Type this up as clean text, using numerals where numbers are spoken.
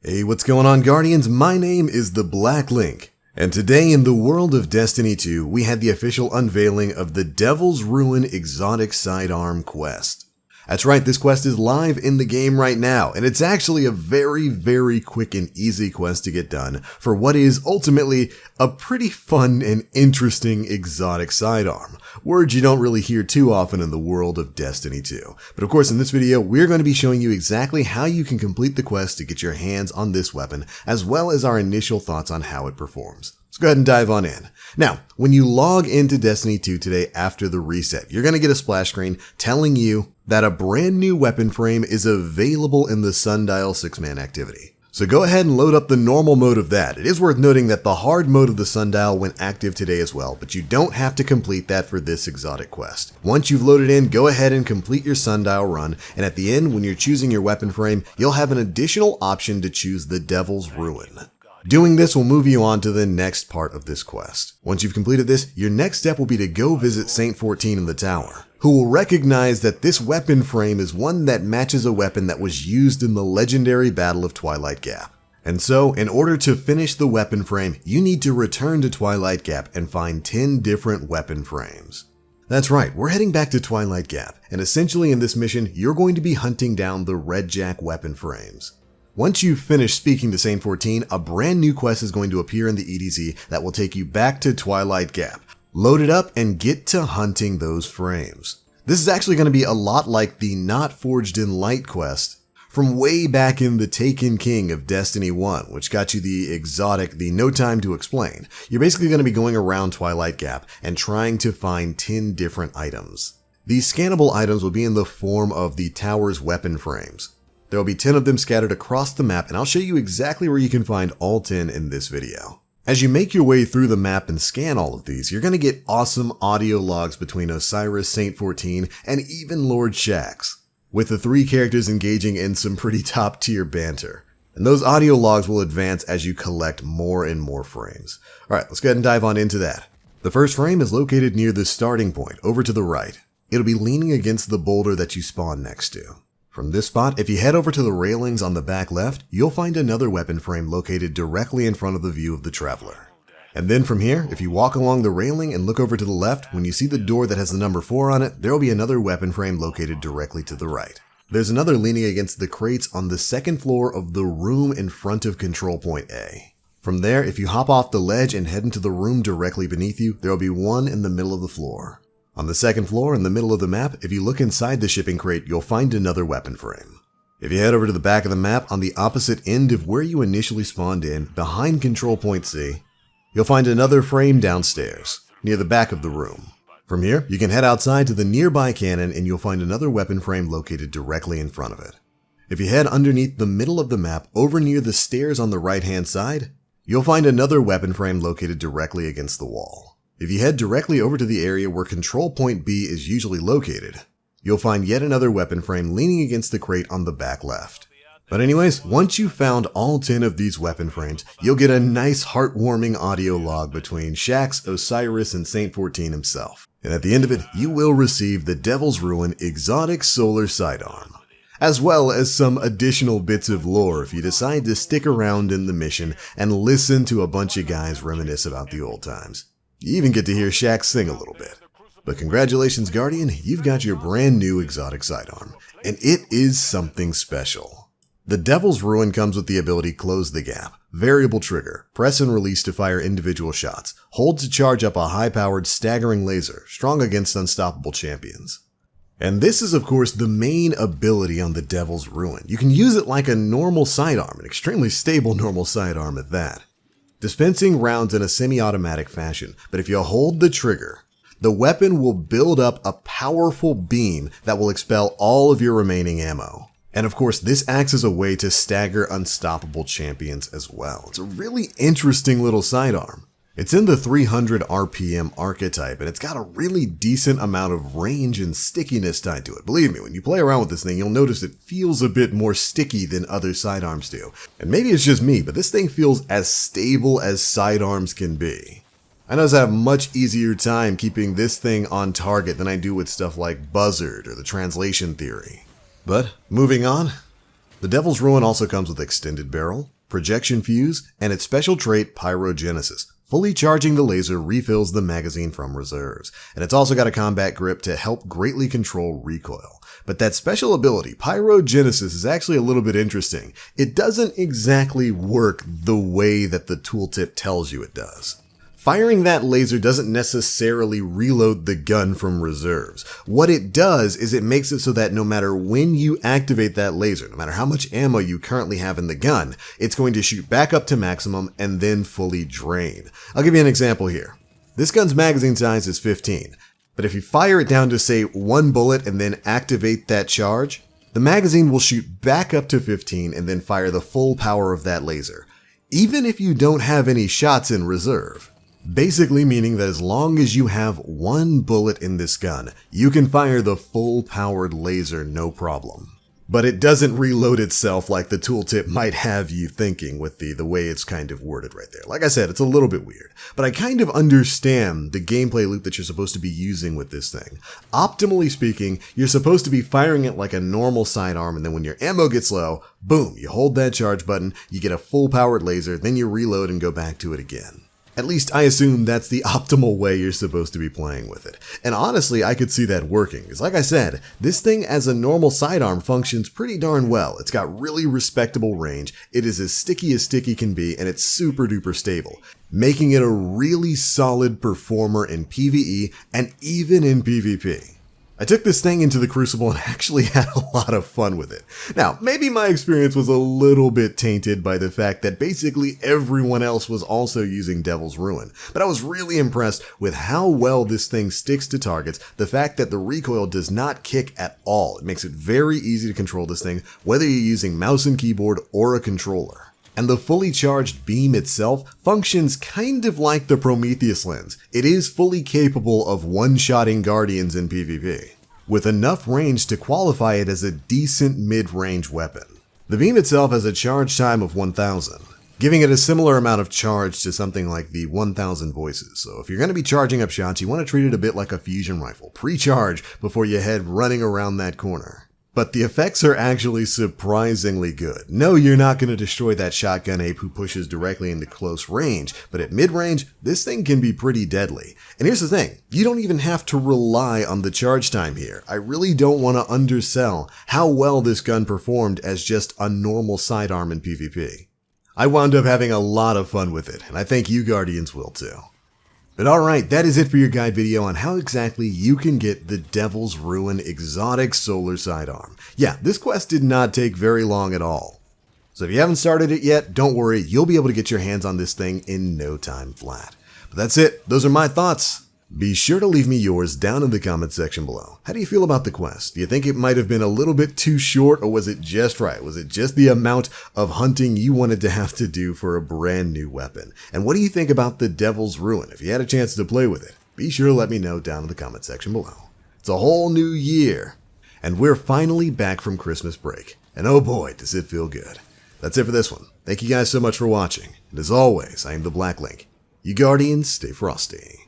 Hey, what's going on, Guardians? My name is the Black Link, and today in the world of Destiny 2, we had the official unveiling of the Devil's Ruin Exotic Sidearm quest. That's right, this quest is live in the game right now, and it's actually a very quick and easy quest to get done for what is ultimately a pretty fun and interesting exotic sidearm. Words you don't really hear too often in the world of Destiny 2. But of course, in this video, we're going to be showing you exactly how you can complete the quest to get your hands on this weapon, as well as our initial thoughts on how it performs. Let's go ahead and dive on in. Now, when you log into Destiny 2 today after the reset, you're going to get a splash screen telling you that a brand new weapon frame is available in the Sundial 6-man activity. So go ahead and load up the normal mode of that. It is worth noting that the hard mode of the Sundial went active today as well, but you don't have to complete that for this exotic quest. Once you've loaded in, go ahead and complete your Sundial run, and at the end, when you're choosing your weapon frame, you'll have an additional option to choose the Devil's Ruin. Doing this will move you on to the next part of this quest. Once you've completed this, your next step will be to go visit Saint 14 in the tower, who will recognize that this weapon frame is one that matches a weapon that was used in the legendary Battle of Twilight Gap. And so, in order to finish the weapon frame, you need to return to Twilight Gap and find 10 different weapon frames. That's right, we're heading back to Twilight Gap, and essentially in this mission, you're going to be hunting down the Red Jack weapon frames. Once you've finished speaking to Saint 14, a brand new quest is going to appear in the EDZ that will take you back to Twilight Gap. Load it up and get to hunting those frames. This is actually going to be a lot like the Not Forged in Light quest from way back in the Taken King of Destiny 1, which got you the exotic, the No Time to Explain. You're basically going to be going around Twilight Gap and trying to find 10 different items. These scannable items will be in the form of the tower's weapon frames. There will be 10 of them scattered across the map, and I'll show you exactly where you can find all 10 in this video. As you make your way through the map and scan all of these, you're going to get awesome audio logs between Osiris, Saint 14, and even Lord Shaxx, with the 3 characters engaging in some pretty top tier banter. And those audio logs will advance as you collect more and more frames. Alright, let's go ahead and dive on into that. The first frame is located near the starting point, over to the right. It'll be leaning against the boulder that you spawn next to. From this spot, if you head over to the railings on the back left, you'll find another weapon frame located directly in front of the view of the traveler. And then from here, if you walk along the railing and look over to the left, when you see the door that has the number 4 on it, there will be another weapon frame located directly to the right. There's another leaning against the crates on the second floor of the room in front of Control Point A. From there, if you hop off the ledge and head into the room directly beneath you, there will be one in the middle of the floor. On the second floor in the middle of the map, if you look inside the shipping crate, you'll find another weapon frame. If you head over to the back of the map, on the opposite end of where you initially spawned in, behind Control Point C, you'll find another frame downstairs, near the back of the room. From here, you can head outside to the nearby cannon and you'll find another weapon frame located directly in front of it. If you head underneath the middle of the map, over near the stairs on the right-hand side, you'll find another weapon frame located directly against the wall. If you head directly over to the area where Control Point B is usually located, you'll find yet another weapon frame leaning against the crate on the back left. But anyways, once you've found all 10 of these weapon frames, you'll get a nice heartwarming audio log between Shaxx, Osiris, and Saint 14 himself. And at the end of it, you will receive the Devil's Ruin Exotic Solar Sidearm, as well as some additional bits of lore if you decide to stick around in the mission and listen to a bunch of guys reminisce about the old times. You even get to hear Shaxx sing a little bit. But congratulations, Guardian, you've got your brand new exotic sidearm, and it is something special. The Devil's Ruin comes with the ability Close the Gap, variable trigger, press and release to fire individual shots, hold to charge up a high-powered staggering laser, strong against unstoppable champions. And this is of course the main ability on the Devil's Ruin. You can use it like a normal sidearm, an extremely stable normal sidearm at that, dispensing rounds in a semi-automatic fashion, but if you hold the trigger, the weapon will build up a powerful beam that will expel all of your remaining ammo. And of course, this acts as a way to stagger unstoppable champions as well. It's a really interesting little sidearm. It's in the 300 RPM archetype, and it's got a really decent amount of range and stickiness tied to it. Believe me, when you play around with this thing, you'll notice it feels a bit more sticky than other sidearms do. And maybe it's just me, but this thing feels as stable as sidearms can be. I know I have a much easier time keeping this thing on target than I do with stuff like Buzzard or the Translation Theory. But, moving on, the Devil's Ruin also comes with Extended Barrel, projection fuse, and its special trait Pyrogenesis. Fully charging the laser refills the magazine from reserves, and it's also got a combat grip to help greatly control recoil. But that special ability, Pyrogenesis, is actually a little bit interesting. It doesn't exactly work the way that the tooltip tells you it does. Firing that laser doesn't necessarily reload the gun from reserves. What it does is it makes it so that no matter when you activate that laser, no matter how much ammo you currently have in the gun, it's going to shoot back up to maximum and then fully drain. I'll give you an example here. This gun's magazine size is 15, but if you fire it down to say 1 bullet and then activate that charge, the magazine will shoot back up to 15 and then fire the full power of that laser, even if you don't have any shots in reserve. Basically meaning that as long as you have 1 bullet in this gun, you can fire the full powered laser no problem. But it doesn't reload itself like the tooltip might have you thinking with the way it's kind of worded right there. Like I said, it's a little bit weird, but I kind of understand the gameplay loop that you're supposed to be using with this thing. Optimally speaking, you're supposed to be firing it like a normal sidearm, and then when your ammo gets low, boom, you hold that charge button, you get a full powered laser, then you reload and go back to it again. At least I assume that's the optimal way you're supposed to be playing with it. And honestly, I could see that working, because like I said, this thing as a normal sidearm functions pretty darn well. It's got really respectable range, it is as sticky can be, and it's super duper stable, making it a really solid performer in PvE and even in PvP. I took this thing into the Crucible and actually had a lot of fun with it. Now, maybe my experience was a little bit tainted by the fact that basically everyone else was also using Devil's Ruin, but I was really impressed with how well this thing sticks to targets, the fact that the recoil does not kick at all. It makes it very easy to control this thing, whether you're using mouse and keyboard or a controller. And the fully charged beam itself functions kind of like the Prometheus lens. It is fully capable of one-shotting Guardians in PvP, with enough range to qualify it as a decent mid-range weapon. The beam itself has a charge time of 1000, giving it a similar amount of charge to something like the 1000 Voices. So if you're going to be charging up shots, you want to treat it a bit like a fusion rifle. Pre-charge before you head running around that corner. But the effects are actually surprisingly good. No, you're not going to destroy that shotgun ape who pushes directly into close range, but at mid-range, this thing can be pretty deadly. And here's the thing, you don't even have to rely on the charge time here. I really don't want to undersell how well this gun performed as just a normal sidearm in PvP. I wound up having a lot of fun with it, and I think you Guardians will too. But alright, that is it for your guide video on how exactly you can get the Devil's Ruin exotic solar sidearm. Yeah, this quest did not take very long at all. So if you haven't started it yet, don't worry, you'll be able to get your hands on this thing in no time flat. But that's it, those are my thoughts. Be sure to leave me yours down in the comment section below. How do you feel about the quest? Do you think it might have been a little bit too short, or was it just right? Was it just the amount of hunting you wanted to have to do for a brand new weapon? And what do you think about the Devil's Ruin? If you had a chance to play with it, be sure to let me know down in the comment section below. It's a whole new year, and we're finally back from Christmas break. And oh boy, does it feel good. That's it for this one. Thank you guys so much for watching. And as always, I am the Black Link. You Guardians, stay frosty.